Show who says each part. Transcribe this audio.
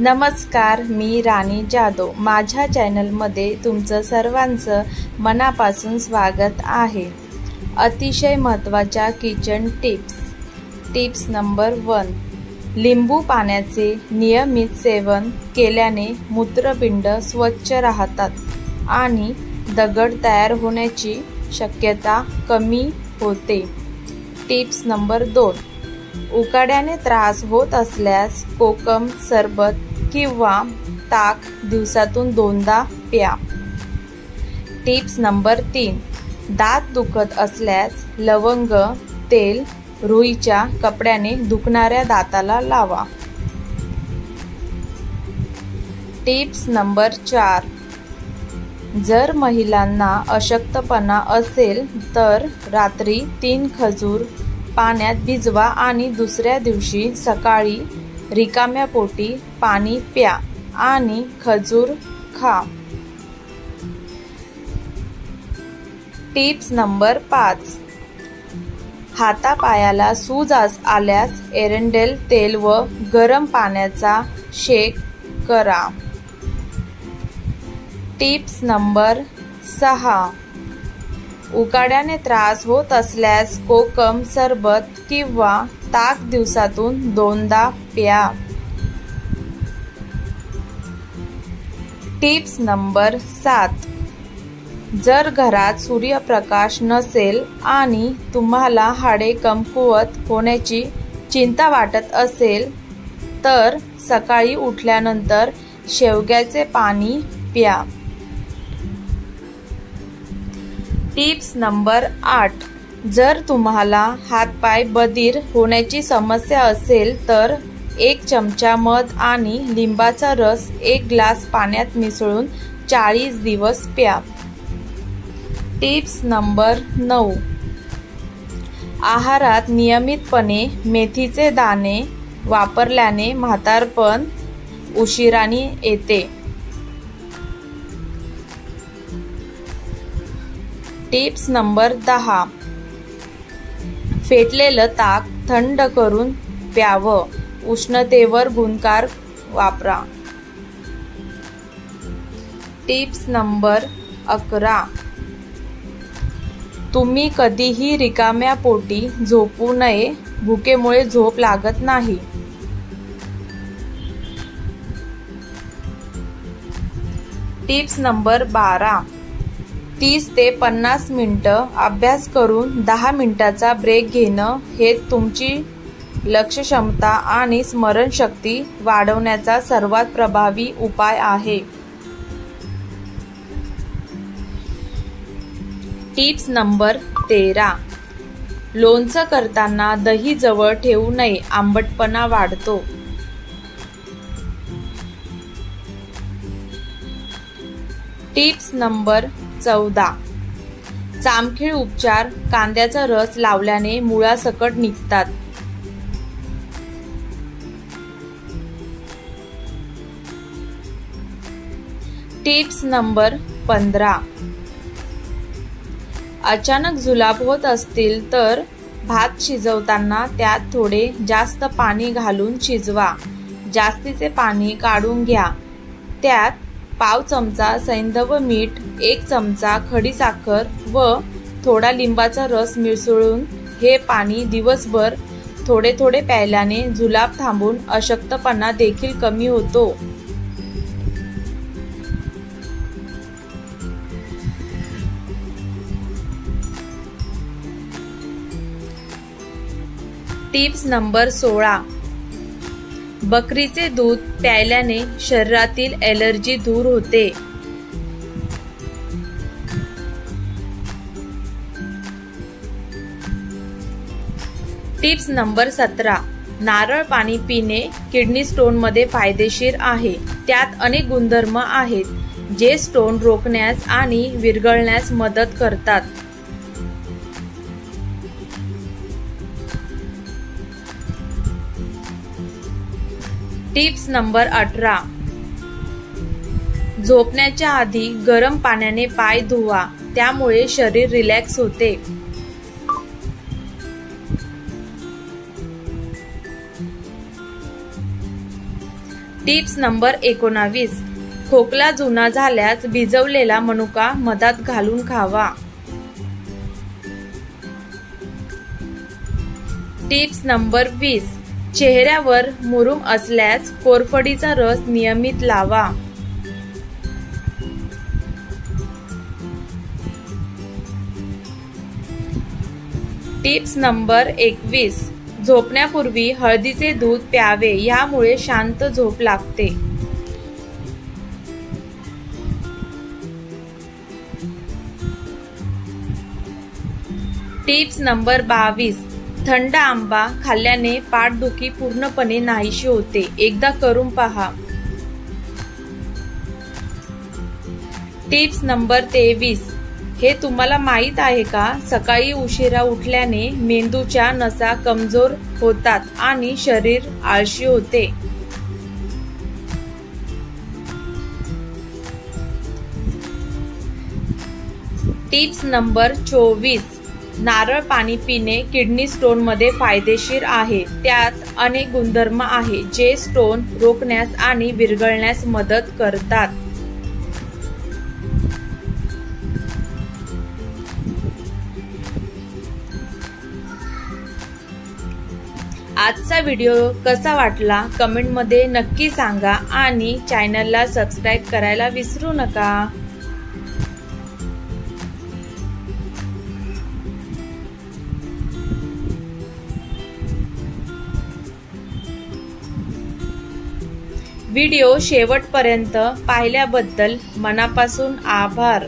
Speaker 1: नमस्कार, मी राणी जाधव। माझ्या चॅनलमध्ये तुमचं सर्वांचं मनापासून स्वागत आहे। अतिशय महत्त्वाच्या किचन टिप्स नंबर 1, लिंबू पाण्याचे नियमित सेवन केल्याने मूत्रपिंड स्वच्छ राहतात आणि दगड तयार होण्याची शक्यता कमी होते। टिप्स नंबर 2, उकाड्याने त्रास होत असल्यास कोकम सरबत किंवा ताक दिवसातून 2दा प्या। टिप्स नंबर 3, दात दुखत असल्यास लवंग तेल रुईच्या कपड्याने दुखणाऱ्या दाताला लावा। टिप्स नंबर 4, जर महिलांना अशक्तपणा असेल तर रात्री 3 खजूर पाण्यात भिजवा आणि दुसऱ्या दिवशी सकाळी रिकाम्या पोटी पाणी प्या आणि खजूर खा। टिप्स नंबर 5, हातापायाला सूज आल्यास एरंडेल तेल व गरम पाण्याचा शेक करा। टिप्स नंबर 6, उकाड्याने त्रास होत असल्यास कोकम सरबत किंवा ताक दिवसातून 2दा प्या। टिप्स नंबर 7, जर घरात सूर्यप्रकाश नसेल आणि तुम्हाला हाडे कमकुवत होण्याची चिंता वाटत असेल तर सकाळी उठल्यानंतर शेवग्याचे पाणी प्या। टिप्स नंबर 8, जर तुम्हाला हातपाय बधीर होण्याची समस्या असेल तर 1 चमचा मध आणि लिंबाचा रस 1 ग्लास पाण्यात मिसळून 40 दिवस प्या। टिप्स नंबर 9, आहारात नियमितपणे मेथीचे दाणे वापरल्याने म्हातारपण उशिराने येते। टिप्स नंबर 10, फेटलेलं ताक थंड करून प्यावं, उष्णतेवर गुणकार वापरा। टिप्स नंबर 11, तुम्ही कधीही रिकाम्या पोटी झोपू नये, भुकेमुळे झोप लागत नाही। टिप्स नंबर 12, 30 ते 50 मिनिटं अभ्यास करून 10 मिनिटाचा ब्रेक घेणं हे तुमची लक्ष क्षमता आणि स्मरणशक्ती वाढवण्याचा सर्वात प्रभावी उपाय आहे। टिप्स नंबर 13, लोणचं करताना दही जवळ ठेवू नये, आंबटपणा वाढतो। टिप्स नंबर 14, चामखीळ उपचार कांद्याचा रस लावल्याने मुळासकट निघतात। टिप्स नंबर 15, अचानक जुलाब होत असतील तर भात शिजवताना त्यात थोडे जास्त पाणी घालून शिजवा। जास्तीचे पाणी काढून घ्या, त्यात पाव चमचा सैंधव मीठ, 1 चमचा खडीसाखर व थोडा लिंबाचा रस मिसळून हे पाणी दिवसभर थोडे थोडे प्यायल्याने जुलाब थांबून अशक्तपणा देखील कमी होतो। टिप्स नंबर 16, बकरीचे दूध प्यायल्याने शरीरातील ॲलर्जी दूर होते। टिप्स नंबर 17, नारळ पाणी पिणे किडनी स्टोनमध्ये फायदेशीर आहे। त्यात अनेक गुणधर्म आहेत जे स्टोन रोखण्यास आणि विरघळण्यास मदत करतात। टिप्स नंबर 18, झोपण्याच्या आधी गरम पाण्याने पाय धुवा, त्यामुळे शरीर रिलॅक्स होते। टिप्स नंबर 19, खोकला जुना झाल्यास भिजवलेला मनुका मधात घालून खावा। टिप्स नंबर 20, चेहऱ्यावर मुरूम असल्यास कोरफडीचा रस नियमित लावा। टिप्स नंबर 21, झोपण्यापूर्वी हळदीचे दूध प्यावे, यामुळे शांत झोप लागते। टिप्स नंबर 22, थंड आंबा खाल्ल्याने पाठदुखी पूर्णपणे नाहीशी होते, एकदा करून पहा। टिप्स नंबर 23, हे तुम्हाला माहित आहे का, सकाळी उशिरा उठल्याने मेंदूच्या नसा कमजोर होतात आणि शरीर आळशी होते। टिप्स नंबर 24, नारळ पाणी पिणे किडनी स्टोन मध्ये फायदेशीर आहे। त्यात अनेक गुणधर्म आहेत जे स्टोन रोखण्यास आणि विरघळण्यास मदत करतात। आजचा व्हिडिओ कसा वाटला कमेंटमध्ये नक्की सांगा आणि चॅनलला सबस्क्राईब करायला विसरू नका। व्हिडिओ शेवटपर्यंत पाहिल्याबद्दल मनापासून आभार।